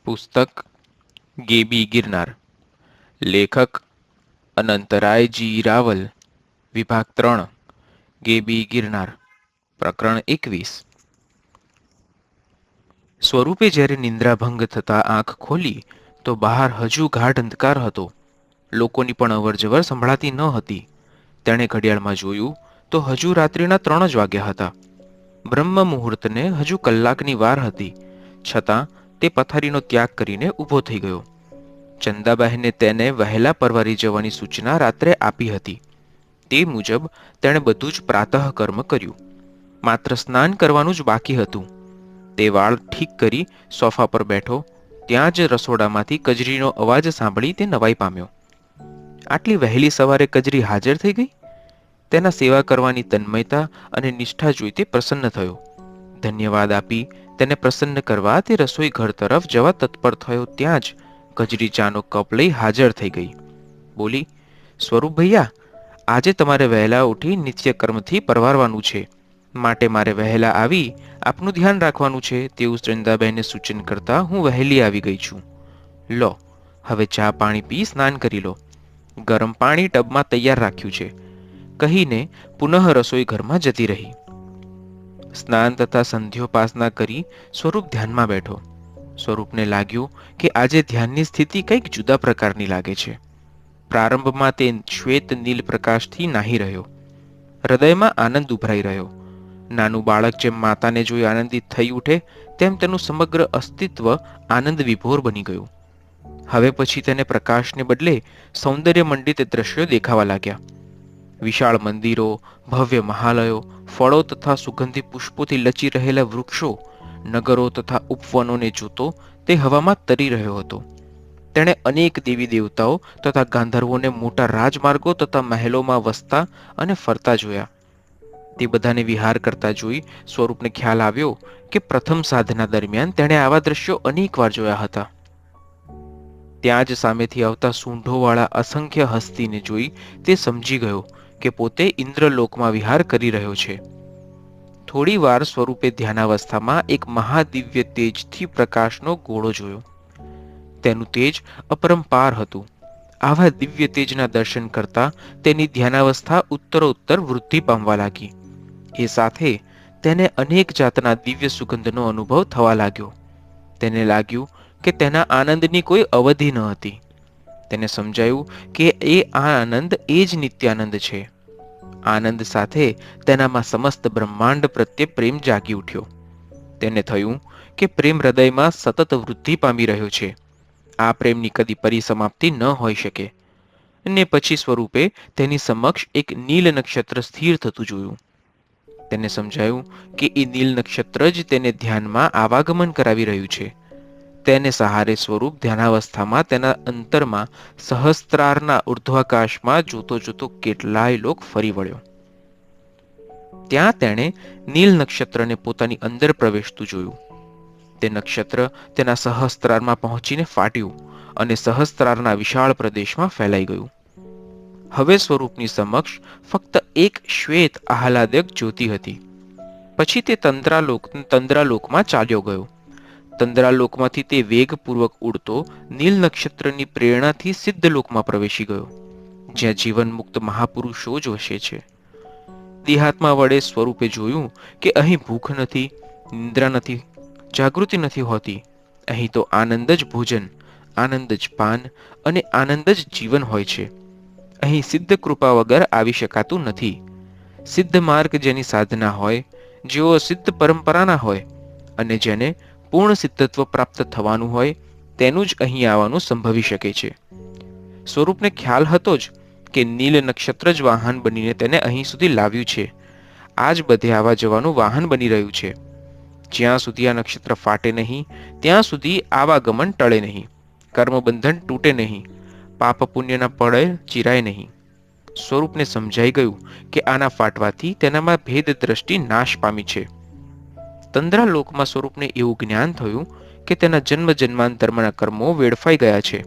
પુસ્તક ગેબી ગિરનાર. લેખક અનંતરાયજી રાવલ. વિભાગ 3. ગેબી ગિરનાર. પ્રકરણ 21. સ્વરૂપે જ્યારે નિંદ્રાભંગ થતાં આંખ ખોલી તો બહાર હજુ ગાઢ અંધકાર હતો. લોકોની પણ અવરજવર સંભળાતી ન હતી. તેણે ઘડિયાળમાં જોયું તો હજુ રાત્રિના 3 જ વાગ્યા હતા. બ્રહ્મ મુહૂર્તને હજુ કલાકની વાર હતી, છતાં તે પથારીનો ત્યાગ કરીને ઊભો થઈ ગયો. ચંદાબહેને તેને વહેલા પરવારી જવાની સૂચના રાત્રે આપી હતી. તે મુજબ તેણે બધું જ પ્રાતઃકર્મ કર્યું. માત્ર સ્નાન કરવાનું જ બાકી હતું. તે વાળ ઠીક કરી સોફા પર બેઠો. ત્યાં જ રસોડામાંથી કજરીનો અવાજ સાંભળી તે નવાઈ પામ્યો. આટલી વહેલી સવારે કજરી હાજર થઈ ગઈ? તેના સેવા કરવાની તન્મયતા અને નિષ્ઠા જોઈ તે પ્રસન્ન થયો. ધન્યવાદ આપી તેને પ્રસન્ન કરવા તે રસોઈ ઘર તરફ જવા તત્પર થયો. ત્યાં જ કજરી ચાનો કપ લઈ હાજર થઈ ગઈ. બોલી, સ્વરૂપ ભૈયા, આજે તમારે વહેલા ઉઠી નિત્યકર્મથી પરવારવાનું છે, માટે મારે વહેલા આવી આપનું ધ્યાન રાખવાનું છે. તેવું ચંદાબહેને સૂચન કરતા હું વહેલી આવી ગઈ છું. લો, હવે ચા પાણી પી સ્નાન કરી લો. ગરમ પાણી ટબમાં તૈયાર રાખ્યું છે, કહીને પુનઃ રસોઈ ઘરમાં જતી રહી. સ્નાન તથા સંધ્યોપાસના કરી સ્વરૂપ ધ્યાનમાં બેઠો. સ્વરૂપને લાગ્યું કે આજે ધ્યાનની સ્થિતિ કંઈક જુદા પ્રકારની લાગે છે. પ્રારંભમાં તે શ્વેત નીલ પ્રકાશથી નાહી રહ્યો. હૃદયમાં આનંદ ઉભરાઈ રહ્યો. નાનું બાળક જેમ માતાને જોઈ આનંદિત થઈ ઉઠે, તેમ તેનું સમગ્ર અસ્તિત્વ આનંદ વિભોર બની ગયું. હવે પછી તેને પ્રકાશને બદલે સૌંદર્યમંડિત દ્રશ્યો દેખાવા લાગ્યા. વિશાળ મંદિરો, ભવ્ય મહાલયો, ફળો તથા સુગંધી પુષ્પોથી લચી રહેલા વૃક્ષો, નગરો તથા ઉપવનોને જોતો તે હવામાં તરી રહ્યો હતો. તેણે અનેક દેવી દેવતાઓ તથા ગાંધર્વોને મોટા રાજમાર્ગો તથા મહેલોમાં વસતા અને ફરતા જોયા. તે બધાને વિહાર કરતા જોઈ સ્વરૂપને ખ્યાલ આવ્યો કે પ્રથમ સાધના દરમિયાન તેણે આવા દ્રશ્યો અનેકવાર જોયા હતા. ત્યાં જ સામેથી આવતા સૂંઢોવાળા અસંખ્ય હસ્તીને જોઈ તે સમજી ગયો કે પોતે ઇન્દ્રલોકમાં વિહાર કરી રહ્યો છે. થોડી વાર સ્વરૂપે ધ્યાનાવસ્થામાં એક મહાદિવ્ય તેજથી પ્રકાશનો ગોળો જોયો. તેનું તેજ અપરંપાર હતું. આવા દિવ્ય તેજના દર્શન કરતા તેની ધ્યાનાવસ્થા ઉત્તરોત્તર વૃદ્ધિ પામવા લાગી. એ સાથે તેને અનેક જાતના દિવ્ય સુગંધનો અનુભવ થવા લાગ્યો. તેને લાગ્યું કે તેના આનંદની કોઈ અવધિ ન હતી. તેને સમજાયું કે આ આનંદ એ જ નિત્યાનંદ છે. આનંદ સાથે તેનામાં સમસ્ત બ્રહ્માંડ પ્રત્યે પ્રેમ જાગી ઉઠ્યો. તેને થયું કે પ્રેમ હૃદયમાં સતત વૃદ્ધિ પામી રહ્યો છે. આ પ્રેમની કદી પરિસમાપ્તિ ન હોઈ શકે. ને પછી સ્વરૂપે તેની સમક્ષ એક નીલ નક્ષત્ર સ્થિર થતું જોયું. તેને સમજાયું કે એ નીલ નક્ષત્ર જ તેને ધ્યાનમાં આવાગમન કરાવી રહ્યું છે. તેને સહારે સ્વરૂપ ધ્યાનાવસ્થામાં તેના અંતરમાં સહસ્ત્રારના ઉર્ધ્વાકાશમાં જોતો જોતો કેટલાય લોક ફરી વળ્યો. ત્યાં તેણે નીલ નક્ષત્રને પોતાની અંદર પ્રવેશતું જોયું. તે નક્ષત્ર તેના સહસ્ત્રારમાં પહોંચીને ફાટ્યું અને સહસ્ત્રારના વિશાળ પ્રદેશમાં ફેલાઈ ગયું. હવે સ્વરૂપની સમક્ષ ફક્ત એક શ્વેત આહલાદક જ્યોતિ હતી. પછી તે તંદ્રાલોકમાં ચાલ્યો ગયો. તંદ્રાલોકમાંથી તે વેગપૂર્વક ઉડતો નીલ નક્ષત્રની પ્રેરણાથી સિદ્ધલોકમાં પ્રવેશી ગયો, જ્યાં જીવન મુક્ત મહાપુરુષો જ વસે છે. દેહાત્મા વડે સ્વરૂપે જોયું કે અહીં ભૂખ નથી, નિંદ્રા નથી, જાગૃતિ નથી હોતી. અહીં તો આનંદ જ ભોજન, આનંદ જ પાન અને આનંદ જ જીવન હોય છે. અહીં સિદ્ધ કૃપા વગર આવી શકાતું નથી. સિદ્ધ માર્ગ જેની સાધના હોય, જેઓ સિદ્ધ પરંપરાના હોય અને જેને પૂર્ણ સિદ્ધત્વ પ્રાપ્ત થવાનું હોય, તેનું જ અહીં આવવાનું સંભવી શકે છે. સ્વરૂપને ખ્યાલ હતો જ કે નીલ નક્ષત્ર જ વાહન બનીને તેને અહીં સુધી લાવ્યું છે. આ જ બધે આવવા જવાનું વાહન બની રહ્યું છે. જ્યાં સુધી આ નક્ષત્ર ફાટે નહીં, ત્યાં સુધી આવાગમન ટળે નહીં, કર્મબંધન તૂટે નહીં, પાપ પુણ્યના પડે ચિરાય નહીં. સ્વરૂપને સમજાઈ ગયું કે આના ફાટવાથી તેનામાં ભેદ દ્રષ્ટિ નાશ પામી છે. તંદ્રાલોકમાં સ્વરૂપને એવું જ્ઞાન થયું કે તેના જન્મ જન્માંતરના કર્મો વેડફાઈ ગયા છે.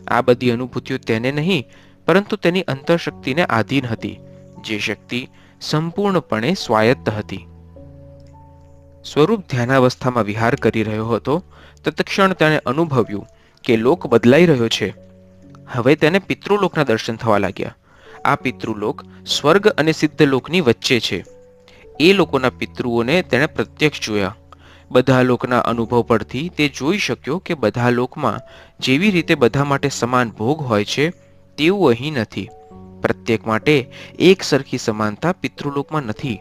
આ બધી અનુભૂતિઓ તેને નહીં, પરંતુ તેની અંતરશક્તિને આધીન હતી, જે શક્તિ સંપૂર્ણપણે સ્વાયત્ત હતી. સ્વરૂપ ધ્યાનાવસ્થામાં વિહાર કરી રહ્યો હતો. તત્ક્ષણ તેણે અનુભવ્યું કે લોક બદલાઈ રહ્યો છે. હવે તેને પિતૃલોકના દર્શન થવા લાગ્યા. આ પિતૃલોક સ્વર્ગ અને સિદ્ધલોકની વચ્ચે છે. એ લોકોના પિતૃઓને તેણે પ્રત્યક્ષ જોયા. બધા લોકના અનુભવ પરથી તે જોઈ શક્યો કે બધા લોકમાં જેવી રીતે બધા માટે સમાન ભોગ હોય છે તેવું અહીં નથી. પ્રત્યેક માટે એક સરખી સમાનતા પિતૃલોકમાં નથી.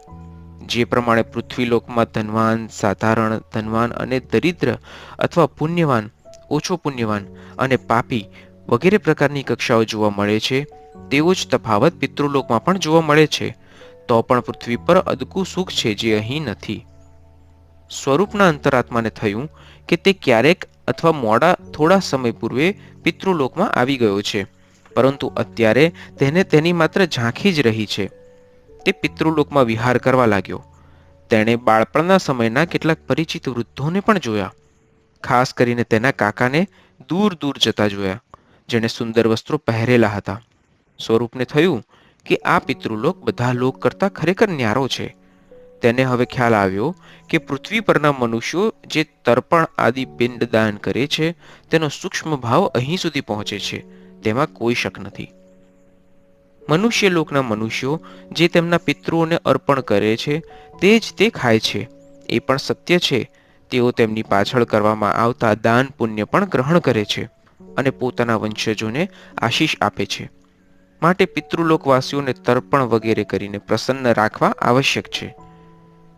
જે પ્રમાણે પૃથ્વીલોકમાં ધનવાન, સાધારણ, ધનવાન અને દરિદ્ર અથવા પુણ્યવાન, ઓછો પુણ્યવાન અને પાપી વગેરે પ્રકારની કક્ષાઓ જોવા મળે છે, તેવો જ તફાવત પિતૃલોકમાં પણ જોવા મળે છે. તો પણ પૃથ્વી પર અદકું સુખ છે જે અહીં નથી. સ્વરૂપના અંતરાત્માને થયું કે તે ક્યારેક અથવા મોડા થોડા સમય પૂર્વે પિતૃલોકમાં આવી ગયો છે, પરંતુ અત્યારે તેને તેની માત્ર ઝાંખી જ રહી છે. તે પિતૃલોકમાં વિહાર કરવા લાગ્યો. તેણે બાળપણના સમયના કેટલાક પરિચિત વૃદ્ધોને પણ જોયા. ખાસ કરીને તેના કાકાને દૂર દૂર જતા જોયા, જેણે સુંદર વસ્ત્રો પહેરેલા હતા. સ્વરૂપને થયું કે આ પિતૃલોક બધા લોક કરતાં ખરેખર ન્યારો છે. તેને હવે ખ્યાલ આવ્યો કે પૃથ્વી પરના મનુષ્યો જે તર્પણ આદિ પિંડદાન કરે છે તેનો સૂક્ષ્મ ભાવ અહીં સુધી પહોંચે છે, તેમાં કોઈ શક નથી. મનુષ્ય લોકના મનુષ્યો જે તેમના પિતૃઓને અર્પણ કરે છે તે જ તે ખાય છે. એ પણ સત્ય છે. તેઓ તેમની પાછળ કરવામાં આવતા દાન પુણ્ય પણ ગ્રહણ કરે છે અને પોતાના વંશજોને આશીષ આપે છે. માટે પિતૃલોકવાસીઓને તર્પણ વગેરે કરીને પ્રસન્ન રાખવા આવશ્યક છે.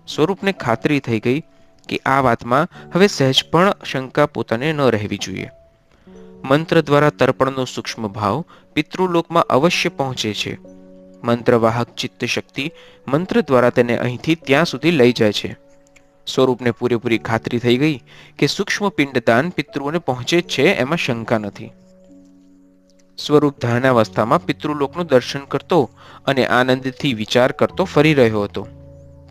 સ્વરૂપને ખાતરી થઈ ગઈ કે આ વાતમાં હવે સહેજ પણ શંકા પોતાને ન રહેવી જોઈએ. મંત્ર દ્વારા તર્પણનો સૂક્ષ્મ ભાવ પિતૃલોકમાં અવશ્ય પહોંચે છે. મંત્રવાહક ચિત્ત શક્તિ મંત્ર દ્વારા તેને અહીંથી ત્યાં સુધી લઈ જાય છે. સ્વરૂપને પૂરેપૂરી ખાતરી થઈ ગઈ કે સૂક્ષ્મ પિંડદાન પિતૃઓને પહોંચે જ છે, એમાં શંકા નથી. સ્વરૂપ ધ્યાનાવસ્થામાં પિતૃલોકનું દર્શન કરતો અને આનંદથી વિચાર કરતો ફરી રહ્યો હતો.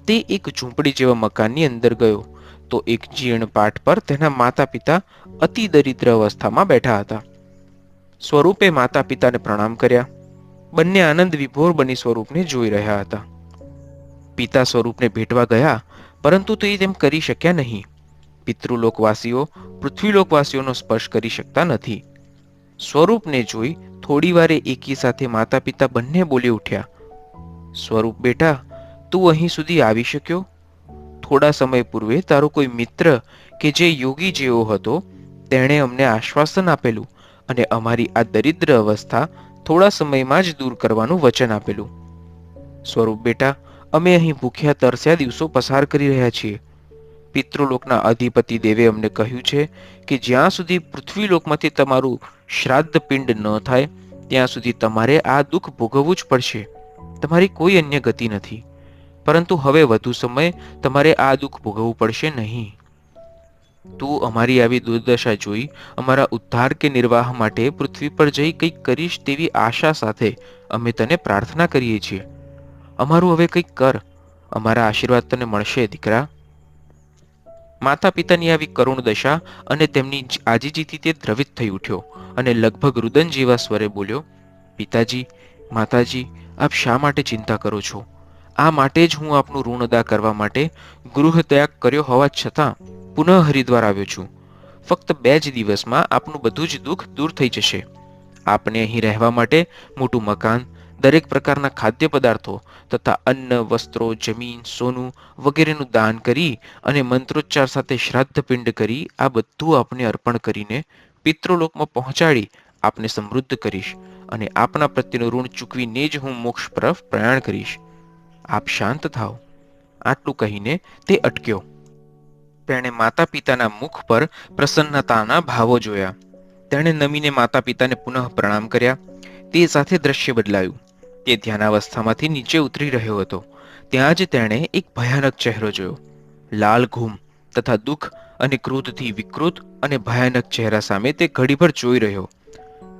તે એક ઝૂંપડી જેવા મકાનની અંદર ગયો તો એક જીર્ણ પાટ પર તેના માતા પિતા અતિ દરિદ્ર અવસ્થામાં બેઠા હતા. સ્વરૂપે માતા પિતાને પ્રણામ કર્યા. બંને આનંદ વિભોર બની સ્વરૂપને જોઈ રહ્યા હતા. પિતા સ્વરૂપને ભેટવા ગયા, પરંતુ તે તેમ કરી શક્યા નહીં. પિતૃલોકવાસીઓ પૃથ્વીલોકવાસીઓનો સ્પર્શ કરી શકતા નથી. સ્વરૂપને જોઈ થોડી વારે એકી સાથે માતા પિતા બંને બોલી ઉઠ્યા, સ્વરૂપ બેટા, તું અહીં સુધી આવી શક્યો? થોડા સમય પૂર્વે તારો કોઈ મિત્ર કે જે યોગી જેવો હતો તેણે અમને આશ્વાસન આપેલું અને અમારી આ દરિદ્ર અવસ્થા થોડા સમયમાં જ દૂર કરવાનું વચન આપેલું. સ્વરૂપ બેટા, અમે અહીં ભૂખ્યા તરસ્યા દિવસો પસાર કરી રહ્યા છીએ. પિતૃલોકના અધિપતિ દેવે અમને કહ્યું છે કે જ્યાં સુધી પૃથ્વીલોકમાંથી તમારું શ્રાદ્ધ પિંડ ન થાય ત્યાં સુધી તમારે આ દુઃખ ભોગવવું જ પડશે. તમારી કોઈ અન્ય ગતિ નથી. પરંતુ હવે વધુ સમય તમારે આ દુઃખ ભોગવવું પડશે નહીં. તું અમારી આવી દુર્દશા જોઈ અમારા ઉદ્ધાર કે નિર્વાહ માટે પૃથ્વી પર જઈ કંઈક કરીશ તેવી આશા સાથે અમે તને પ્રાર્થના કરીએ છીએ. અમારું હવે કંઈક કર. અમારા આશીર્વાદ તને મળશે દીકરા. માતા પિતાની આવી કરુણ દશા અને તેમની આજીજીથી તે દ્રવિત થઈ ઉઠ્યો અને લગભગ રુદન જેવા સ્વરે બોલ્યો, પિતાજી, માતાજી, આપ શા માટે ચિંતા કરો છો? આ માટે જ હું આપનું ઋણ અદા કરવા માટે ગૃહ ત્યાગ કર્યો હોવા છતાં પુનઃ હરિદ્વાર આવ્યો છું. ફક્ત 2 જ દિવસમાં આપનું બધું જ દુઃખ દૂર થઈ જશે. આપને અહીં રહેવા માટે મોટું મકાન, દરેક પ્રકારના ખાદ્ય પદાર્થો તથા અન્ન, વસ્ત્રો, જમીન, સોનું વગેરેનું દાન કરી અને મંત્રોચ્ચાર સાથે શ્રાદ્ધ પિંડ કરી આ બધું આપને અર્પણ કરીને પિતૃલોકમાં પહોંચાડી આપને સમૃદ્ધ કરીશ અને આપના પ્રત્યેનું ઋણ ચૂકવીને જ હું મોક્ષ તરફ પ્રયાણ કરીશ. આપ શાંત થાઓ. આટલું કહીને તે અટક્યો. તેણે માતા પિતાના મુખ પર પ્રસન્નતાના ભાવો જોયા. તેણે નમીને માતા પિતાને પુનઃ પ્રણામ કર્યા. તે સાથે દ્રશ્ય બદલાયું. તે ધ્યાનાવસ્થામાંથી નીચે ઉતરી રહ્યો હતો. ત્યાં જ તેણે એક ભયાનક ચહેરો જોયો. લાલ ઘૂમ તથા દુઃખ અને ક્રોધથી વિકૃત અને ભયાનક ચહેરા સામે તે ઘડીભર જોઈ રહ્યો.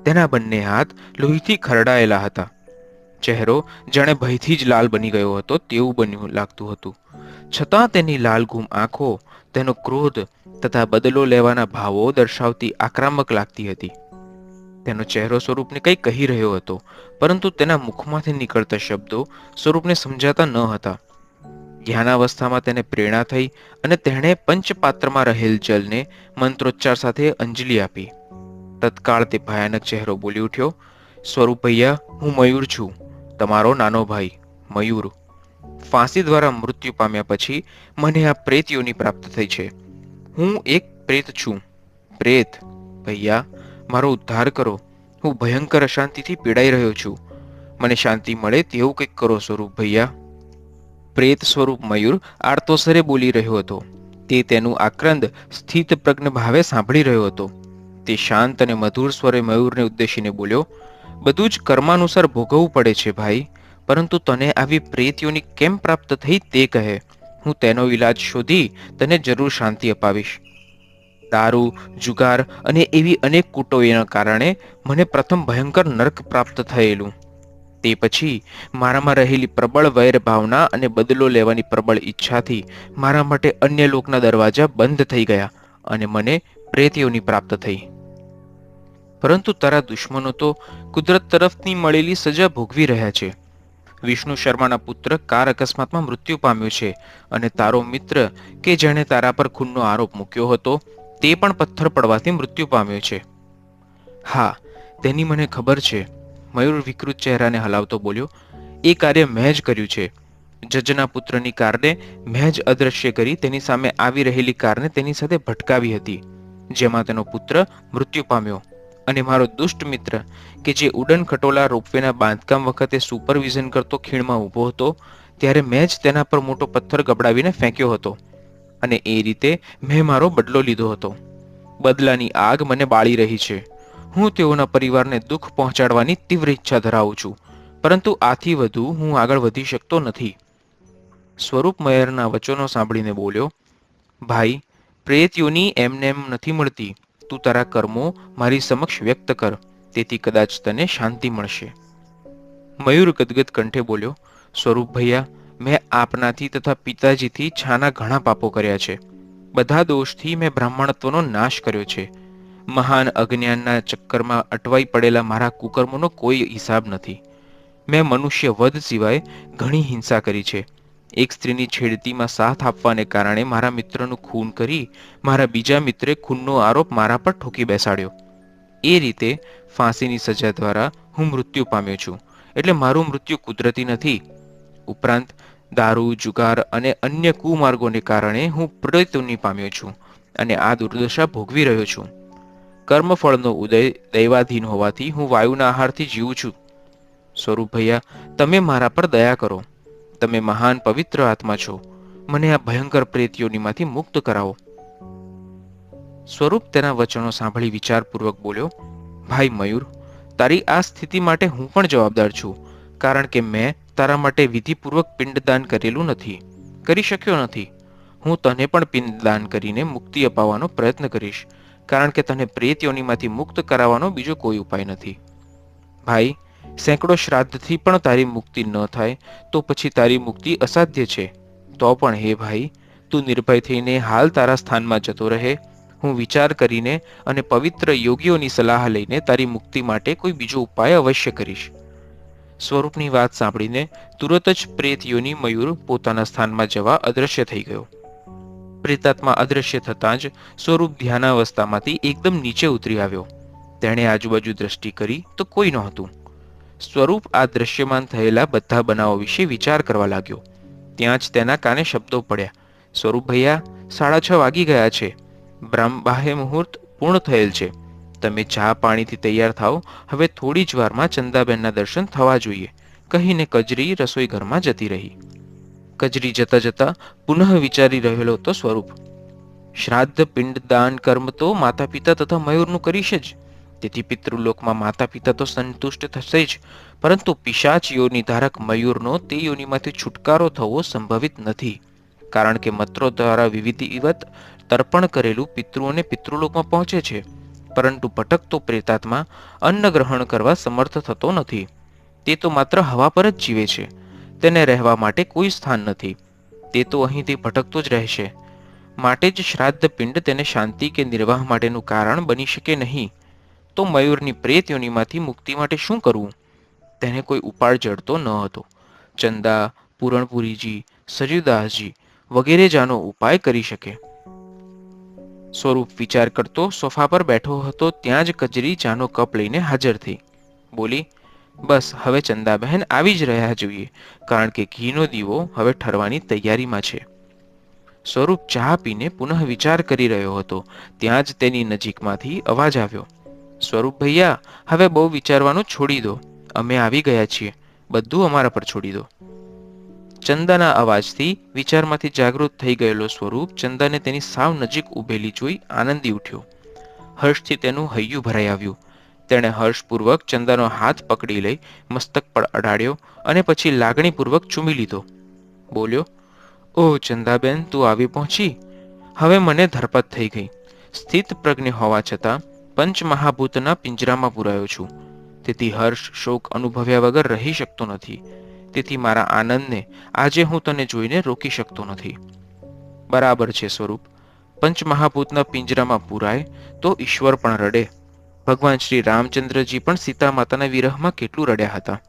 તેના બંને હાથ લોહીથી ખરડાયેલા હતા. ચહેરો જાણે ભયથી જ લાલ બની ગયો હતો તેવું બન્યું લાગતું હતું. છતાં તેની લાલઘૂમ આંખો તેનો ક્રોધ તથા બદલો લેવાના ભાવો દર્શાવતી આક્રમક લાગતી હતી. તેનો ચહેરો સ્વરૂપને કંઈ કહી રહ્યો હતો, પરંતુ તેના મુખમાંથી નીકળતા શબ્દો સ્વરૂપને સમજાતા ન હતા. ધ્યાનાવસ્થામાં તેને પ્રેરણા થઈ અને તેણે પંચપાત્રમાં રહેલ જલને મંત્રોચ્ચાર સાથે અંજલિ આપી. તત્કાળ તે ભયાનક ચહેરો બોલી ઉઠ્યો, સ્વરૂપ ભૈયા, હું મયુર છું, તમારો નાનો ભાઈ મયુર. ફાંસી દ્વારા મૃત્યુ પામ્યા પછી મને આ પ્રેત યોનિ પ્રાપ્ત થઈ છે. હું એક પ્રેત છું. પ્રેત ભૈયા, મારો ઉદ્ધાર કરો. હું ભયંકર અશાંતિથી પીડાઈ રહ્યો છું. મને શાંતિ મળે તેવું કંઈક કરો સ્વરૂપ ભૈયા. પ્રેત સ્વરૂપ મયુર આર્તોસરે બોલી રહ્યો હતો. તે તેનું આક્રંદ સ્થિત પ્રજ્ઞ ભાવે સાંભળી રહ્યો હતો. તે શાંત અને મધુર સ્વરે મયુરને ઉદ્દેશીને બોલ્યો, બધું જ કર્માનુસાર ભોગવવું પડે છે ભાઈ, પરંતુ તને આવી પ્રેતયોની કેમ પ્રાપ્ત થઈ તે કહે. હું તેનો ઈલાજ શોધી તને જરૂર શાંતિ અપાવીશ. દારૂ, જુગાર અને એવી અનેક કુટોયના કારણે મને પ્રથમ ભયંકર નર્ક પ્રાપ્ત થયેલું. તે પછી મારામાં રહેલી પ્રબળ વૈર ભાવના અને બદલો લેવાની પ્રબળ ઈચ્છાથી મારા માટે અન્ય લોકના દરવાજા બંધ થઈ ગયા અને મને પ્રેતયોની પ્રાપ્ત થઈ. પરંતુ તારા દુશ્મનો તો કુદરત તરફથી મળેલી સજા ભોગવી રહ્યા છે. વિષ્ણુ શર્માના પુત્ર કાર અકસ્માતમાં મૃત્યુ પામ્યો છે અને તારો મિત્ર કે જેણે તારા પર ખૂનનો આરોપ મૂક્યો હતો તે પણ પથ્થર પડવાથી મૃત્યુ પામ્યો છે. હા, તેની મને ખબર છે. મયુર વિકૃત ચહેરાને હલાવતો બોલ્યો, એ કાર્ય મેં જ કર્યું છે. જજના પુત્રની કારને મેં જ અદ્રશ્ય કરી તેની સામે આવી રહેલી કારને તેની સાથે ભટકાવી હતી, જેમાં તેનો પુત્ર મૃત્યુ પામ્યો. અને મારો દુષ્ટ મિત્ર કે જે ઉડન ખટોલા રોપવેના બાંધકામ વખતે સુપરવિઝન કરતો ખીણમાં ઊભો હતો ત્યારે મેં જ તેના પર મોટો પથ્થર ગબડાવીને ફેંક્યો હતો અને એ રીતે મેં મારો બદલો લીધો હતો. બદલાની આગ મને બાળી રહી છે. હું તેઓના પરિવારને દુઃખ પહોંચાડવાની તીવ્ર ઈચ્છા ધરાવું છું, પરંતુ આથી વધુ હું આગળ વધી શકતો નથી. સ્વરૂપ મયરના વચનો સાંભળીને બોલ્યો, ભાઈ, પ્રેત યોની એમને એમ નથી મળતી. તું તારા કર્મો મારી સમક્ષ વ્યક્ત કર, તેથી કદાચ તને શાંતિ મળશે. મયુર ગદગદ કંઠે બોલ્યો, સ્વરૂપ ભૈયા, મેં આપનાથી તથા પિતાજીથી છાના ઘણા પાપો કર્યા છે. બધા દોષથી મેં બ્રાહ્મણત્વનો નાશ કર્યો છે. મહાન અજ્ઞાનના ચક્કરમાં અટવાઈ પડેલા મારા કુકર્મોનો કોઈ હિસાબ નથી. મેં મનુષ્ય વધ સિવાય ઘણી હિંસા કરી છે. એક સ્ત્રીની છેડતીમાં સાથ આપવાને કારણે મારા મિત્રનું ખૂન કરી મારા બીજા મિત્રે ખૂનનો આરોપ મારા પર ઠોકી બેસાડ્યો. એ રીતે ફાંસીની સજા દ્વારા હું મૃત્યુ પામ્યો છું, એટલે મારું મૃત્યુ કુદરતી નથી. ઉપરાંત દારૂ, જુગાર અને અન્ય કુમાર્ગોને કારણે હું પ્રેતોની પામ્યો છું અને આ દુર્દશા ભોગવી રહ્યો છું. કર્મફળનો ઉદય દૈવાધીન હોવાથી હું વાયુના આહારથી જીવું છું. સ્વરૂપ ભૈયા, તમે મારા પર દયા કરો. તમે મહાન પવિત્ર આત્મા છો. મને આ ભયંકર પ્રેતયોનીમાંથી મુક્ત કરાવો. સ્વરૂપ તેના વચનો સાંભળી વિચારપૂર્વક બોલ્યો, ભાઈ મયુર, તારી આ સ્થિતિ માટે હું પણ જવાબદાર છું, કારણ કે મેં તારા માટે વિધિપૂર્વક પિંડદાન કરેલું નથી, કરી શક્યો નથી. હું તને પણ પિંડદાન કરીને મુક્તિ અપાવવાનો પ્રયત્ન કરીશ, કારણ કે તને પ્રેત યોનિમાંથી મુક્ત કરાવવાનો બીજો કોઈ ઉપાય નથી. ભાઈ, સેંકડો શ્રાદ્ધથી પણ તારી મુક્તિ ન થાય તો પછી તારી મુક્તિ અસાધ્ય છે. તો પણ હે ભાઈ, તું નિર્ભય થઈને હાલ તારા સ્થાનમાં જતો રહે. હું વિચાર કરીને અને પવિત્ર યોગીઓની સલાહ લઈને તારી મુક્તિ માટે કોઈ બીજો ઉપાય અવશ્ય કરીશ. સ્વરૂપની વાત સાંભળીને તુરત જ પ્રેત યોની મયુર પોતાના સ્થાનમાં જવા અદ્રશ્ય થઈ ગયો. પ્રેતાત્મા અદ્રશ્ય થતાં જ સ્વરૂપ ધ્યાનાવસ્થામાંથી એકદમ નીચે ઉતરી આવ્યો. તેણે આજુબાજુ દ્રષ્ટિ કરી તો કોઈ નહોતું. સ્વરૂપ આ દ્રશ્યમાન થયેલા બધા બનાવો વિશે વિચાર કરવા લાગ્યો. ત્યાં જ તેના કાને શબ્દો પડ્યા, સ્વરૂપ ભૈયા, 6:30 વાગી ગયા છે. બ્રાહ્મબાહ્ય મુહૂર્ત પૂર્ણ થયેલ છે. તમે ચા પાણીથી તૈયાર થાઓ. હવે થોડી જ વારમાં ચંદાબેનના દર્શન થવા જોઈએ, કહીને કજરી રસોઈ ઘરમાં જતી રહી. કજરી જતા જતા પુનઃ વિચારી રહેલો હતો સ્વરૂપ. શ્રાદ્ધ, પિંડદાન કર્મ તો માતા પિતા તથા મયુરનું કરીશ જ, તેથી પિતૃલોકમાં માતા પિતા તો સંતુષ્ટ થશે જ, પરંતુ પિશાચ યોની ધારક મયુરનો તે યોનિમાંથી છુટકારો થવો સંભવિત નથી, કારણ કે મત્રો દ્વારા વિધિવત તર્પણ કરેલું પિતૃઓને પિતૃલોકમાં પહોંચે છે, પરંતુ ભટકતો પ્રેતાત્મા અન્ન ગ્રહણ કરવા સમર્થ થતો નથી. તે તો માત્ર હવા પર જ જીવે છે. તેને રહેવા માટે કોઈ સ્થાન નથી. તે તો અહીંથી ભટકતો જ રહેશે. માટે જ શ્રાદ્ધ પિંડ તેને શાંતિ કે નિર્વાહ માટેનું કારણ બની શકે નહીં. તો મયુરની પ્રેત યોનિમાંથી મુક્તિ માટે શું કરવું? તેને કોઈ ઉપાડ જડતો ન હતો. ચંદા, પૂરણપુરીજી, સરયુદાસજી વગેરે જાનો ઉપાય કરી શકે. સ્વરૂપ વિચાર કરતો સોફા પર બેઠો હતો ત્યાં જ કજરી ચાનો કપ લઈને હાજર થઈ. બોલી, બસ હવે ચંદાબહેન આવી જ રહ્યા જોઈએ, કારણ કે ઘીનો દીવો હવે ઠરવાની તૈયારીમાં છે. સ્વરૂપ ચા પીને પુનઃ વિચાર કરી રહ્યો હતો ત્યાં જ તેની નજીકમાંથી અવાજ આવ્યો, સ્વરૂપ ભૈયા, હવે બહુ વિચારવાનું છોડી દો, અમે આવી ગયા છીએ, બધું અમારા પર છોડી દો. ચંદાના અવાજથી વિચારમાંથી જાગૃત થઈ ગયેલો સ્વરૂપ ચંદાને તેની સાવ નજીક ઊભેલી જોઈ આનંદી ઉઠ્યો. હર્ષથી તેનું હૈયું ભરાઈ આવ્યું. તેણે હર્ષપૂર્વક ચંદાનો હાથ પકડી લઈ મસ્તક પર અડાડ્યો અને પછી લાગણીપૂર્વક ચૂમી લીધો. બોલ્યો, ઓહ ચંદાબેન, તું આવી પહોંચી. હવે મને ધરપત થઈ ગઈ. સ્થિત પ્રજ્ઞ હોવા છતાં પંચમહાભૂતના પિંજરામાં પુરાયો છું. તેથી હર્ષ શોક અનુભવ્યા વગર રહી શકતો નથી. તેથી મારા આનંદને આજે હું તને જોઈને રોકી શકતો નથી. બરાબર છે સ્વરૂપ, પંચમહાભૂતના પિંજરામાં પુરાય તો ઈશ્વર પણ રડે. ભગવાન શ્રી રામચંદ્રજી પણ સીતા માતાના વિરહમાં કેટલું રડ્યા હતા.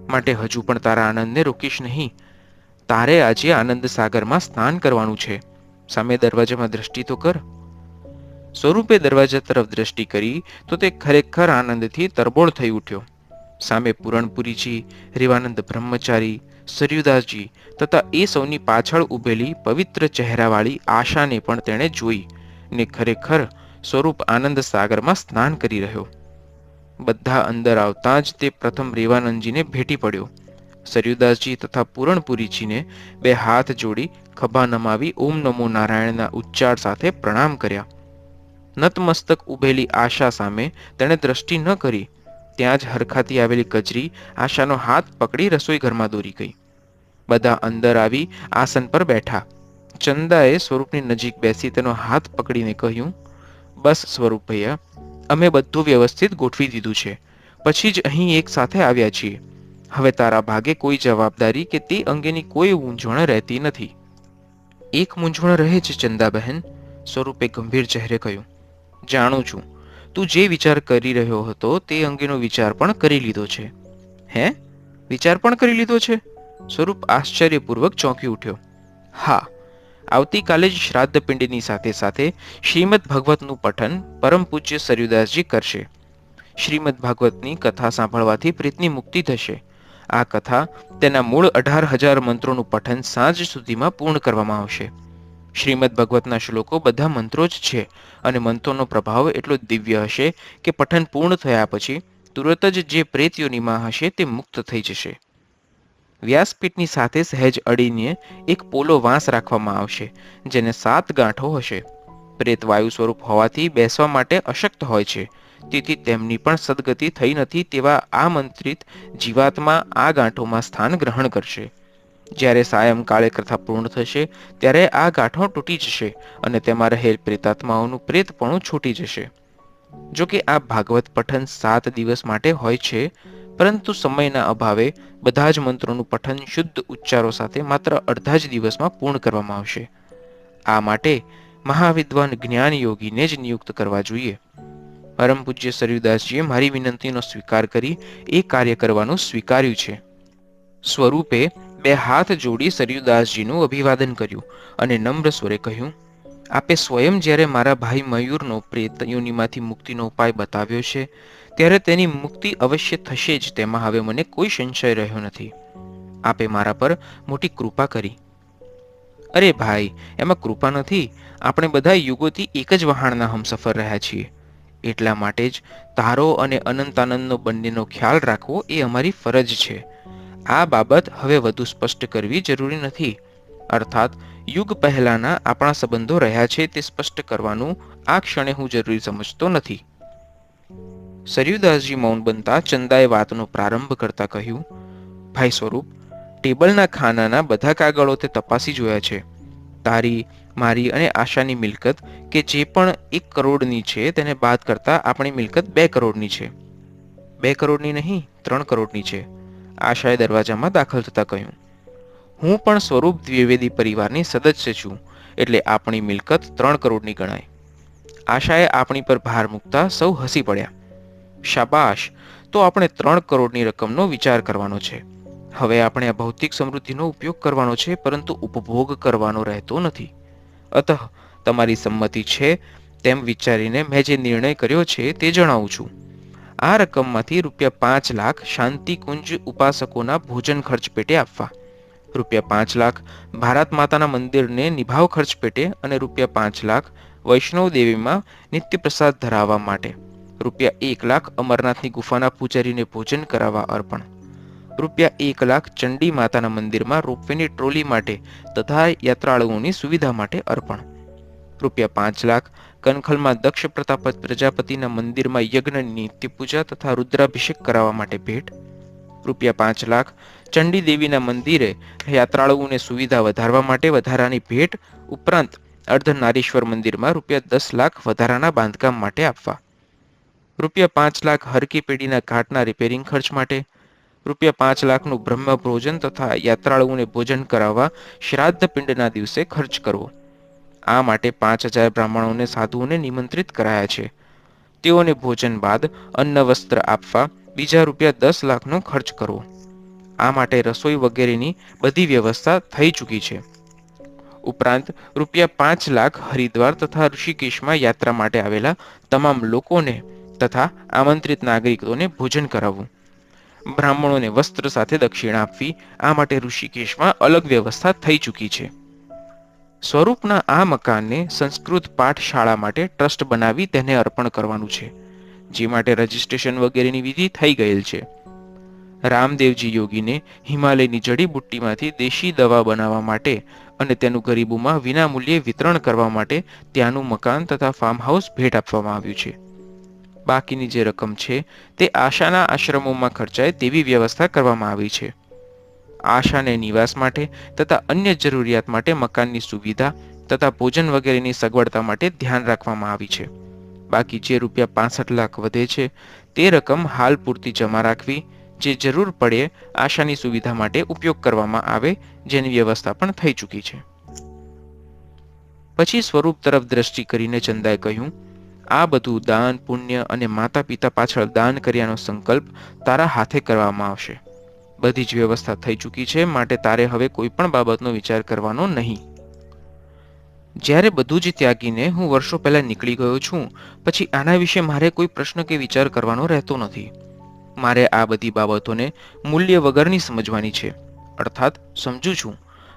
માટે હજુ પણ તારા આનંદને રોકીશ નહીં. તારે આજે આનંદ સાગરમાં સ્નાન કરવાનું છે. સામે દરવાજામાં દ્રષ્ટિ તો કર. સ્વરૂપે દરવાજા તરફ દ્રષ્ટિ કરી તો તે ખરેખર આનંદથી તરબોળ થઈ ઉઠ્યો. સામે પૂરણપુરીજી, રેવાનંદ બ્રહ્મચારી, સરયુદાસજી તથા એ સૌની પાછળ ઊભેલી પવિત્ર ચહેરાવાળી આશાને પણ તેણે જોઈ ને ખરેખર સ્વરૂપ આનંદ સાગરમાં સ્નાન કરી રહ્યો. બધા અંદર આવતાં જ તે પ્રથમ રેવાનંદજીને ભેટી પડ્યો. સરયુદાસજી તથા પૂરણપુરીજીને બે હાથ જોડી ખભા નમાવી ઓમ નમો નારાયણના ઉચ્ચાર સાથે પ્રણામ કર્યા. નતમસ્તક ઊભેલી આશા સામે તેણે દ્રષ્ટિ ન કરી. ત્યાં જ હરખાતી આવેલી કજરી આશાનો હાથ પકડી રસોઈ ઘરમાં દોરી ગઈ. બધા અંદર આવી આસન પર બેઠા. ચંદાએ સ્વરૂપની નજીક બેસી તેનો હાથ પકડીને કહ્યું, બસ સ્વરૂપ ભૈયા, અમે બધું વ્યવસ્થિત ગોઠવી દીધું છે, પછી જ અહીં એક સાથે આવ્યા છીએ. હવે તારા ભાગે કોઈ જવાબદારી કે તે અંગેની કોઈ મૂંઝવણ રહેતી નથી. એક મૂંઝવણ રહે છે ચંદાબહેન, સ્વરૂપે ગંભીર ચહેરે કહ્યું. જાણું છું, તું જે વિચાર કરી રહ્યો હતો તે અંગેનો વિચાર પણ કરી લીધો છે. હે? વિચાર પણ કરી લીધો છે? સ્વરૂપ આશ્ચર્યપૂર્વક ચોંકી ઉઠ્યો. હા, આવતીકાલે જ શ્રાદ્ધ પિંડની સાથે સાથે શ્રીમદ ભાગવતનું પઠન પરમ પૂજ્ય સરયુદાસજી કરશે. શ્રીમદ ભાગવતની કથા સાંભળવાથી પ્રેતની મુક્તિ થશે. આ કથા તેના મૂળ 18,000 મંત્રોનું પઠન સાંજ સુધીમાં પૂર્ણ કરવામાં આવશે. શ્રીમદ ભગવતના શ્લોકો બધા મંત્રો જ છે અને મંત્રોનો પ્રભાવ એટલો દિવ્ય હશે કે પઠન પૂર્ણ થયા પછી તુરત જ જે પ્રેત યોનિમાં હશે તે મુક્ત થઈ જશે. વ્યાસપીઠની સાથે સહેજ અડીને એક પોલો વાંસ રાખવામાં આવશે જેને 7 ગાંઠો હશે. પ્રેત વાયુ સ્વરૂપ હોવાથી બેસવા માટે અશક્ત હોય છે, તેથી તેમની પણ સદગતિ થઈ નથી તેવા આમંત્રિત જીવાત્મા આ ગાંઠોમાં સ્થાન ગ્રહણ કરશે. જ્યારે સાયંકાળે કથા પૂર્ણ થશે ત્યારે આ ગાંઠો તૂટી જશે અને તેમાં રહેલ પ્રેતાત્માઓનું પ્રેતપણું છૂટી જશે. જો કે આ ભાગવત પઠન 7 દિવસ માટે હોય છે, પરંતુ સમયના અભાવે બધા જ મંત્રોનું પઠન શુદ્ધ ઉચ્ચારો સાથે માત્ર અડધા જ દિવસમાં પૂર્ણ કરવામાં આવશે. આ માટે મહાવિદ્વાન જ્ઞાન યોગીને જ નિયુક્ત કરવા જોઈએ. પરમ પૂજ્ય સરયુદાસજીએ મારી વિનંતીનો સ્વીકાર કરી એ કાર્ય કરવાનું સ્વીકાર્યું છે. સ્વરૂપે બે હાથ જોડી સરયુદાસજીનું અભિવાદન કર્યું અને નમ્ર સ્વરે કહ્યું, આપે સ્વયં જ્યારે મારા ભાઈ મયુરનો પ્રેત યોનિમાંથી મુક્તિનો ઉપાય બતાવ્યો છે ત્યારે તેની મુક્તિ અવશ્ય થશે જ, તેમાં હવે મને કોઈ સંશય રહ્યો નથી. આપે મારા પર મોટી કૃપા કરી. અરે ભાઈ, એમાં કૃપા નથી. આપણે બધા યુગોથી એક જ વહાણના હમસફર રહ્યા છીએ. એટલા માટે જ તારો અને અનંતાનંદનો બંનેનો ખ્યાલ રાખવો એ અમારી ફરજ છે. આ બાબત હવે વધુ સ્પષ્ટ કરવી જરૂરી નથી. અર્થાત યુગ પહેલાના આપણા સંબંધો રહ્યા છે તે સ્પષ્ટ કરવાનું આ ક્ષણે હું જરૂરી સમજતો નથી. સરયુદાસજી મૌન બનતા ચંદાએ વાતનો પ્રારંભ કરતા કહ્યું, ભાઈ સ્વરૂપ, ટેબલના ખાનાના બધા કાગળો તે તપાસી જોયા છે. તારી, મારી અને આશાની મિલકત કે જે પણ 1 કરોડની છે તેને બાદ કરતા આપણી મિલકત 2 કરોડની છે. 2 કરોડની નહીં, 3 કરોડની છે. આશાએ દરવાજામાં દાખલ થતા કહ્યું. હું પણ સ્વરૂપ દ્વિવેદી પરિવારની સદસ્ય છું, એટલે આપણી મિલકત 3 કરોડની ગણાય. આશાએ આપણી પર ભાર મૂકતા સૌ હસી પડ્યા. શાબાશ, તો આપણે 3 કરોડની રકમનો વિચાર કરવાનો છે. હવે આપણે આ ભૌતિક સમૃદ્ધિનો ઉપયોગ કરવાનો છે, પરંતુ ઉપભોગ કરવાનો રહેતો નથી. અતઃ તમારી સંમતિ છે તેમ વિચારીને મેં જે નિર્ણય કર્યો છે તે જણાવું છું. આ રકમમાંથી ₹5 લાખ શાંતિકુંજ ઉપાસકોના ભોજન ખર્ચ પેટે આપવા, ₹5 લાખ ભારત માતાના મંદિરને નિભાવ ખર્ચ પેટે અને ₹5 લાખ વૈષ્ણવ દેવીમાં નિત્ય પ્રસાદ ધરાવવા માટે, ₹1 લાખ અમરનાથની ગુફાના પૂજારીને ભોજન કરાવવા અર્પણ, ₹1 લાખ ચંડી માતાના મંદિરમાં રોપવેની ટ્રોલી માટે તથા યાત્રાળુઓની સુવિધા માટે અર્પણ, ₹5 લાખ કનખલમાં દક્ષ પ્રજાપતિના મંદિરમાં યજ્ઞની નિત્ય પૂજા તથા રુદ્રાભિષેક કરાવવા માટે ભેટ, ₹5 લાખ ચંડી દેવીના મંદિરે યાત્રાળુઓને સુવિધા વધારવા માટે વધારાની ભેટ, ઉપરાંત અર્ધનારીશ્વર મંદિરમાં ₹10 લાખ વધારાના બાંધકામ માટે આપવા, ₹5 લાખ હરકી પેઢીના ઘાટના રિપેરિંગ ખર્ચ માટે, ₹5 લાખનું બ્રહ્મ ભોજન તથા યાત્રાળુઓને ભોજન કરાવવા શ્રાદ્ધ પિંડના દિવસે ખર્ચ કરવો. આ માટે 5,000 બ્રાહ્મણોને સાધુઓને નિમંત્રિત કરાયા છે. તેઓને ભોજન બાદ અન્ન વસ્ત્ર આપવા બીજા ₹10 લાખનો ખર્ચ કરવો. આ માટે રસોઈ વગેરેની બધી વ્યવસ્થા થઈ ચૂકી છે. ઉપરાંત ₹5 લાખ હરિદ્વાર તથા ઋષિકેશમાં યાત્રા માટે આવેલા તમામ લોકોને તથા આમંત્રિત નાગરિકોને ભોજન કરાવવું. બ્રાહ્મણોને વસ્ત્ર સાથે દક્ષિણા આપવી. આ માટે ઋષિકેશમાં અલગ વ્યવસ્થા થઈ ચૂકી છે. સ્વરૂપના આ મકાનને સંસ્કૃત પાઠશાળા માટે ટ્રસ્ટ બનાવી તેને અર્પણ કરવાનું છે, જે માટે રજિસ્ટ્રેશન વગેરેની વિધિ થઈ ગયેલ છે. રામદેવજી યોગીને હિમાલયની જડીબુટ્ટીમાંથી દેશી દવા બનાવવા માટે અને તેનું ગરીબોમાં વિનામૂલ્યે વિતરણ કરવા માટે ત્યાંનું મકાન તથા ફાર્મ હાઉસ ભેટ આપવામાં આવ્યું છે. બાકીની જે રકમ છે તે આશાના આશ્રમોમાં ખર્ચાય તેવી વ્યવસ્થા કરવામાં આવી છે. આશાને નિવાસ માટે તથા અન્ય જરૂરિયાત માટે મકાનની સુવિધા તથા ભોજન વગેરેની સગવડતા માટે ધ્યાન રાખવામાં આવી છે. બાકી જે ₹65 લાખ વધે છે તે રકમ હાલ પૂરતી જમા રાખવી, જે જરૂર પડે આશાની સુવિધા માટે ઉપયોગ કરવામાં આવે, જેની વ્યવસ્થા પણ થઈ ચૂકી છે. પછી સ્વરૂપ તરફ દ્રષ્ટિ કરીને ચંદાએ કહ્યું, આ બધું દાન પુણ્ય અને માતા પિતા પાછળ દાન કર્યાનો સંકલ્પ તારા હાથે કરવામાં આવશે. બધી જ વ્યવસ્થા થઈ ચૂકી છે, માટે તારે હવે કોઈ પણ બાબતનો વિચાર કરવાનો નહીં. જ્યારે બધું જ ત્યાગીને હું વર્ષો પહેલા નીકળી ગયો છું, પછી આના વિશે મારે કોઈ પ્રશ્ન કે વિચાર કરવાનો રહેતો નથી. મારે આ બધી બાબતોને મૂલ્ય વગરની સમજવાની છે. અર્થાત સમજુ છું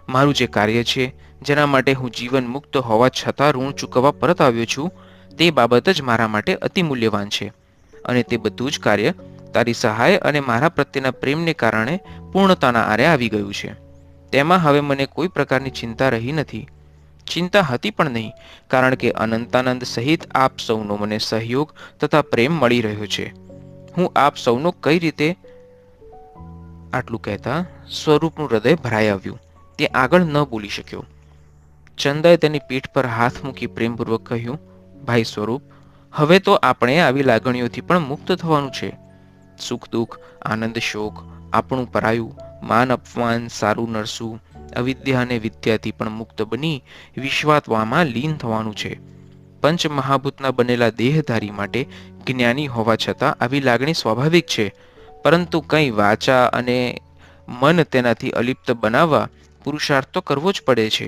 મારું જે કાર્ય છે, જેના માટે હું જીવન મુક્ત હોવા છતાં ઋણ ચૂકવવા પરત આવ્યો છું, તે બાબત જ મારા માટે અતિ મૂલ્યવાન છે. અને તે બધું જ કાર્ય તારી સહાય અને મારા પ્રત્યેના પ્રેમને કારણે પૂર્ણતાના આરે આવી ગયું છે. તેમાં હવે મને કોઈ પ્રકારની ચિંતા રહી નથી. ચિંતા હતી પણ નહીં, કારણ કે અનંતાનંદ સહિત આપ સૌનો મને સહયોગ તથા પ્રેમ મળી રહ્યો છે. હું આપ સૌનો કઈ રીતે. આટલું કહેતા સ્વરૂપનું હૃદય ભરાઈ આવ્યું. તે આગળ ન બોલી શક્યો. ચંદાએ તેની પીઠ પર હાથ મૂકી પ્રેમપૂર્વક કહ્યું, ભાઈ સ્વરૂપ, હવે તો આપણે આવી લાગણીઓથી પણ મુક્ત થવાનું છે. સુખ દુઃખ, આનંદ શોક, આપણું પરાયું, માન અપમાન, સારું નરસું, અવિદ્યા અને વિદ્યાથી પણ મુક્ત બની વિશ્વાત્મામાં લીન થવાનું છે. પંચ મહાભૂતના બનેલા દેહધારી માટે જ્ઞાની હોવા છતાં આવી લાગણી સ્વાભાવિક છે, પરંતુ કંઈ વાચા અને મન તેનાથી અલિપ્ત બનાવવા પુરુષાર્થ તો કરવો જ પડે છે.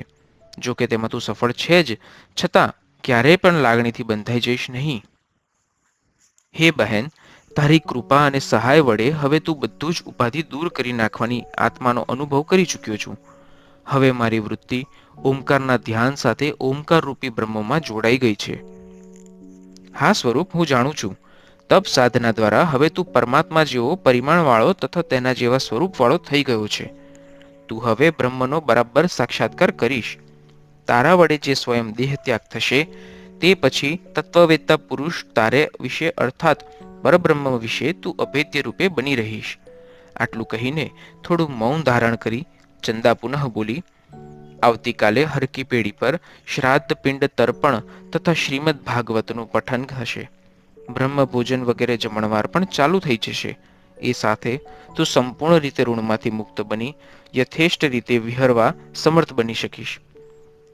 જો કે તેમાં તું સફળ છે જ, છતાં ક્યારેય પણ લાગણીથી બંધાઈ જઈશ નહીં. હે બહેન, તારી કૃપા અને સહાય વડે હવે તું બધું જ ઉપાધિ દૂર કરી નાખવાની આત્માનો અનુભવ કરી ચૂક્યો છું. હવે મારી વૃત્તિ ઓમકારના ધ્યાન સાથે ઓમકાર રૂપી બ્રહ્મમાં જોડાઈ ગઈ છે. હા સ્વરૂપ, હું જાણું છું. તપ સાધના દ્વારા હવે તું પરમાત્મા જેવો પરિમાણવાળો તથા તેના જેવા સ્વરૂપવાળો થઈ ગયો છે. તું હવે બ્રહ્મનો બરાબર સાક્ષાત્કાર કરીશ. તારા વડે જે સ્વયં દેહ ત્યાગ થશે તે પછી તત્વવેત્તા પુરુષ તારે વિશે અર્થાત પરબ્રહ્મ વિશે તું અભેદ્ય રૂપે બની રહીશ. આટલું કહીને થોડું મૌન ધારણ કરી ચંદા પુનઃ બોલી, આવતીકાલે હરકી પેઢી પર શ્રાદ્ધ પિંડ તર્પણ તથા શ્રીમદ ભાગવતનું પઠન થશે. બ્રહ્મ ભોજન વગેરે જમણવાર પણ ચાલુ થઈ જશે. એ સાથે તું સંપૂર્ણ રીતે ઋણમાંથી મુક્ત બની યથેષ્ટ રીતે વિહરવા સમર્થ બની શકીશ.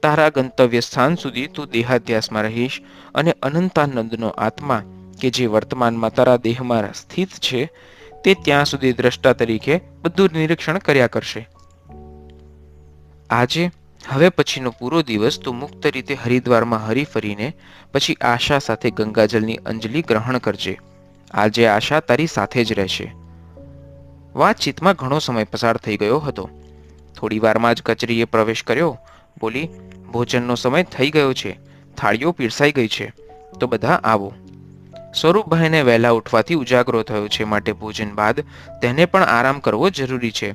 તારા ગંતવ્ય સ્થાન સુધી તું દેહાધ્યાસમાં રહીશ અને અનંતાનંદનો આત્મા કે જે વર્તમાનમાં તારા દેહમાં સ્થિત છે તે ત્યાં સુધી દ્રષ્ટા તરીકે બધું નિરીક્ષણ કર્યા કરશે. આજે હવે પછીનો પૂરો દિવસ તું મુક્ત રીતે હરિદ્વારમાં હરી ફરીને પછી આશા સાથે ગંગાજળની અંજલિ ગ્રહણ કરજે. આજે આશા તારી સાથે જ રહેશે. વાતચીતમાં ઘણો સમય પસાર થઈ ગયો હતો. થોડી વારમાં જ કચેરીએ પ્રવેશ કર્યો. બોલી, ભોજનનો સમય થઈ ગયો છે, થાળીઓ પીરસાઈ ગઈ છે, તો બધા આવો. સ્વરૂપભાઈને વહેલા ઉઠવાથી ઉજાગરો થયો છે, માટે ભોજન બાદ તેને પણ આરામ કરવો જરૂરી છે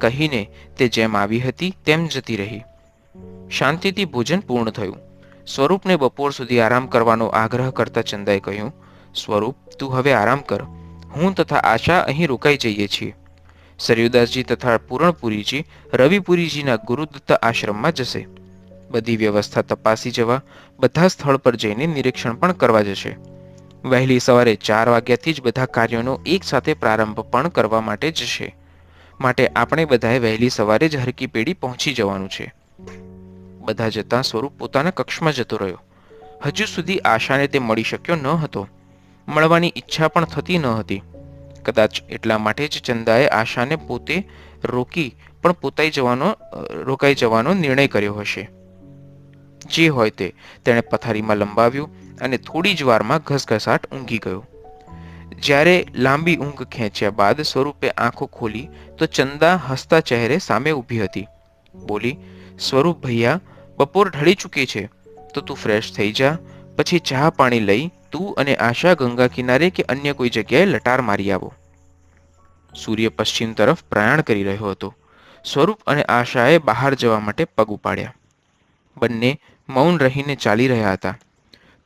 કહીને તે જેમ આવી હતી તેમ જતી રહી. શાંતિથી ભોજન પૂર્ણ થયું. સ્વરૂપને બપોર સુધી આરામ કરવાનો આગ્રહ કરતા ચંદાએ કહ્યું, સ્વરૂપ, તું હવે આરામ કર. હું તથા આશા અહીં રોકાઈ જઈએ છીએ. સરયુદાસજી તથા પૂરણપુરીજી રવિપુરીજીના ગુરુદત્ત આશ્રમમાં જશે. બધી વ્યવસ્થા તપાસી જવા બધા સ્થળ પર જઈને નિરીક્ષણ પણ કરવા જશે. વહેલી સવારે 4 વાગ્યાથી જ બધા કાર્યોનો એક સાથે પ્રારંભ પણ કરવા માટે જશે. માટે આપણે બધાએ વહેલી સવારે જ હરકી પેઢી પહોંચી જવાનું છે. બધા જતાં સ્વરૂપ પોતાના કક્ષમાં જતો રહ્યો. હજુ સુધી આશાને તે મળી શક્યો ન હતો. મળવાની ઈચ્છા પણ થતી ન હતી. કદાચ એટલા માટે જ ચંદાએ આશાને પોતે રોકી પણ રોકાઈ જવાનો નિર્ણય કર્યો હશે. જે હોય તે, તેણે પથારીમાં લંબાવ્યું અને થોડી જ વારમાં ઘસઘસાટ ઊંઘી ગયો. જ્યારે લાંબી ઊંઘ ખેંચ્યા બાદ સ્વરૂપે આંખો ખોલી તો ચંદા હસતા ચહેરે સામે ઊભી હતી. બોલી, સ્વરૂપ ભૈયા, બપોર ઢળી ચૂકી છે, તો તું ફ્રેશ થઈ જા. પછી ચા પાણી લઈ તું અને આશા ગંગા કિનારે કે અન્ય કોઈ જગ્યાએ લટાર મારી આવો. સૂર્ય પશ્ચિમ તરફ પ્રયાણ કરી રહ્યો હતો. સ્વરૂપ અને આશાએ બહાર જવા માટે પગ ઉપાડ્યા. બંને મૌન રહીને ચાલી રહ્યા હતા.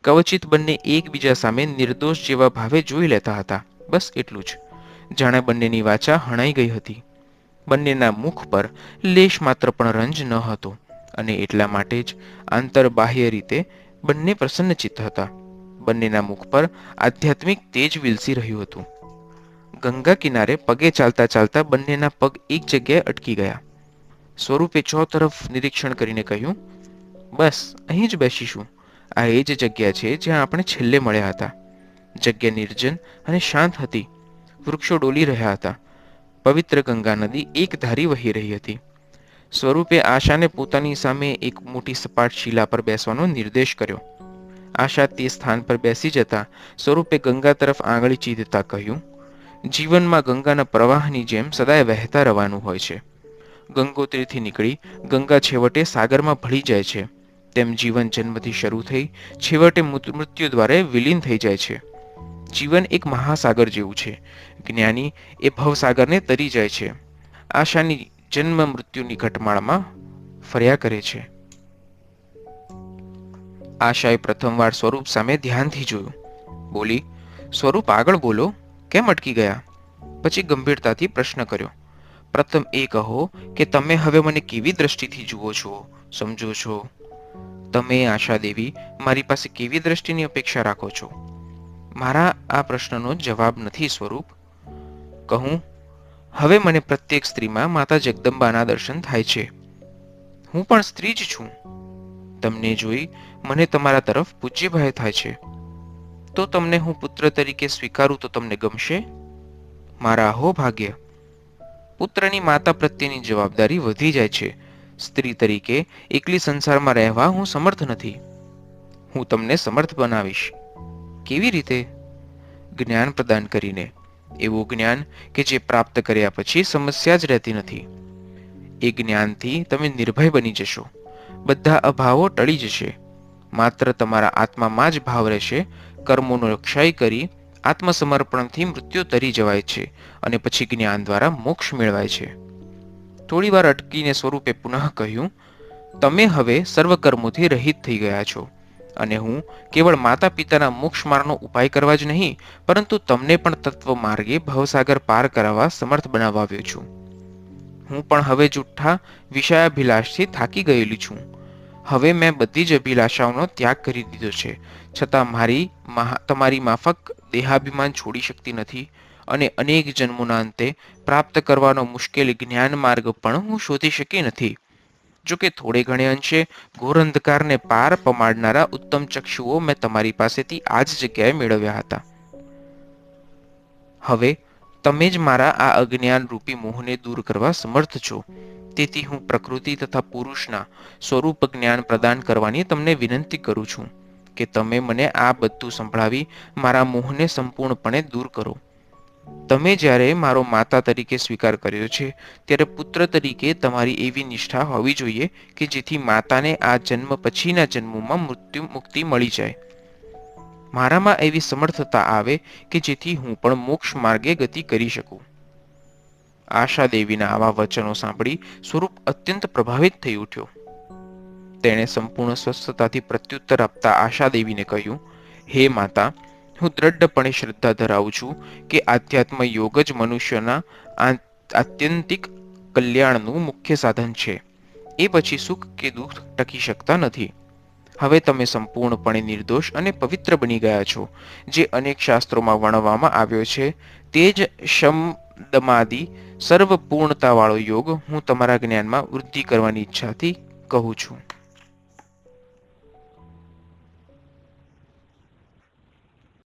કવચિત બંને એકબીજા સામે નિર્દોષ જેવા ભાવે જોઈ લેતા હતા. બસ એટલું જ. જાણે બંનેની વાચા હણાઈ ગઈ હતી. બંનેના મુખ પર લેશ માત્ર પણ રંજ ન હતો, અને એટલા માટે જ આંતરબાહ્ય રીતે બંને પ્રસન્નચિત્ત હતા. બંનેના મુખ પર આધ્યાત્મિક તેજ વિલસી રહ્યું હતું. ગંગા કિનારે પગે ચાલતા ચાલતા બંનેના પગ એક જગ્યાએ અટકી ગયા. સ્વરૂપે ચોતરફ નિરીક્ષણ કરીને કહ્યું, બસ અહીં જ બેસીશું. આ એ જ જગ્યા છે જ્યાં આપણે છેલ્લે મળ્યા હતા. જગ્યા નિર્જન અને શાંત હતી. વૃક્ષો ડોલી રહ્યા હતા. પવિત્ર ગંગા નદી એક ધારી વહી રહી હતી. સ્વરૂપે આશાને પોતાની સામે એક મોટી સપાટ શિલા પર બેસવાનો નિર્દેશ કર્યો. આશા તે સ્થાન પર બેસી જતા સ્વરૂપે ગંગા તરફ આંગળી ચીંધતા કહ્યું, જીવનમાં ગંગાના પ્રવાહની જેમ સદાય વહેતા રહેવાનું હોય છે. ગંગોત્રીથી નીકળી ગંગા છેવટે સાગરમાં ભળી જાય છે. તેમ જીવન જન્મથી શરૂ થઈ છેવટે મૃત્યુ દ્વારે વિલીન થઈ જાય છે. જીવન એક મહાસાગર જેવું છે. જ્ઞાની એ ભવસાગરને તરી જાય છે. આશાની જન્મ મૃત્યુની ઘટમાળમાં ફર્યા કરે છે. આશાએ પ્રથમવાર સ્વરૂપ સામે ધ્યાનથી જોયું. બોલી, સ્વરૂપ, આગળ બોલો, કેમ અટકી ગયા? પછી ગંભીરતાથી પ્રશ્ન કર્યો, પ્રથમ એ કહો કે તમે હવે મને કેવી દ્રષ્ટિથી જુઓ છો, સમજો છો? તમે, આશા દેવી, મારી પાસે કેવી દ્રષ્ટિની અપેક્ષા રાખો છો? મારા આ પ્રશ્નનો જવાબ નથી, સ્વરૂપ. કહું, હવે મને પ્રત્યેક સ્ત્રીમાં માતા જગદંબાના દર્શન થાય છે. હું પણ સ્ત્રી જ છું. તમને જોઈ મને તમારા તરફ પૂજ્યભય થાય છે. તો તમને હું પુત્ર તરીકે સ્વીકારું તો તમને ગમશે? મારા અહોભાગ્ય! પુત્રની માતા પ્રત્યેની જવાબદારી વધી જાય છે. સ્ત્રી તરીકે એકલી સંસારમાં રહેવા હું સમર્થ નથી. હું તમને સમર્થ બનાવીશ. કેવી રીતે? જ્ઞાન પ્રદાન કરીને. એવું જ્ઞાન કે જે પ્રાપ્ત કર્યા પછી સમસ્યા જ રહેતી નથી. એ જ્ઞાનથી તમે નિર્ભય બની જશો. બધા અભાવો ટળી જશે. માત્ર તમારા આત્મામાં જ ભાવ રહેશે. કર્મોનો ક્ષય કરી આત્મસમર્પણથી મૃત્યુ તરી જવાય છે, અને પછી જ્ઞાન દ્વારા મોક્ષ મેળવાય છે. થોડી વાર અટકીને સ્વરૂપે પુનઃ કહ્યું, તમે હવે સર્વ કર્મોથી રહિત થઈ ગયા છો, અને હું કેવળ માતા પિતાના મોક્ષ માર્ગનો ઉપાય કરવા જ નહીં, પરંતુ તમને પણ તત્વ માર્ગે ભવસાગર પાર કરાવવા સમર્થ બનાવવા આવ્યો છું. હું પણ હવે જુઠ્ઠા વિષયાભિલાષથી થાકી ગયેલી છું. હવે મેં બધી જ અભિલાષાઓનો ત્યાગ કરી દીધો છે, છતાં તમારી માફક દેહાભિમાન છોડી શકતી નથી, અને અનેક જન્મોના અંતે પ્રાપ્ત કરવાનો મુશ્કેલ જ્ઞાન માર્ગ પણ હું શોધી શકી નથી. જો કે થોડે ઘણે અંશે ઘોર અંધકારને પાર પમાડનારા ઉત્તમ ચક્ષુઓ મેં તમારી પાસેથી આ જ જગ્યાએ મેળવ્યા હતા. હવે તમે જ મારા આ અજ્ઞાન રૂપી મોહને દૂર કરવા સમર્થ છો. તેથી હું પ્રકૃતિ તથા પુરુષના સ્વરૂપ જ્ઞાન પ્રદાન કરવાની તમને વિનંતી કરું છું કે તમે મને આ બધું સંભળાવી મારા મોહને સંપૂર્ણપણે દૂર કરો. તમે જ્યારે મારો માતા તરીકે સ્વીકાર કર્યો છે ત્યારે પુત્ર તરીકે તમારી એવી નિષ્ઠા હોવી જોઈએ કે જેથી માતાને આ જન્મ પછીના જન્મોમાં મુક્તિ મળી જાય. મારામાં એવી સમર્થતા આવે કે જેથી હું પણ મોક્ષ માર્ગે ગતિ કરી શકું. આશાદેવીના આવા વચનો સાંભળી સ્વરૂપ અત્યંત પ્રભાવિત થઈ ઉઠ્યો. તેણે સંપૂર્ણ સ્વસ્થતાથી પ્રત્યુત્તર આપતા આશાદેવીને કહ્યું, હે માતા, હું દ્રઢપણે શ્રદ્ધા ધરાવું છું કે આધ્યાત્મ યોગ જ મનુષ્યના આત્યંતિક કલ્યાણનું મુખ્ય સાધન છે. એ પછી સુખ કે દુઃખ ટકી શકતા નથી. હવે તમે સંપૂર્ણપણે નિર્દોષ અને પવિત્ર બની ગયા છો. જે અનેક શાસ્ત્રોમાં વર્ણવવામાં આવ્યો છે તે જ શમ સર્વ પૂર્ણતાવાળો યોગ હું તમારા જ્ઞાનમાં વૃદ્ધિ કરવાની ઈચ્છાથી કહું છું.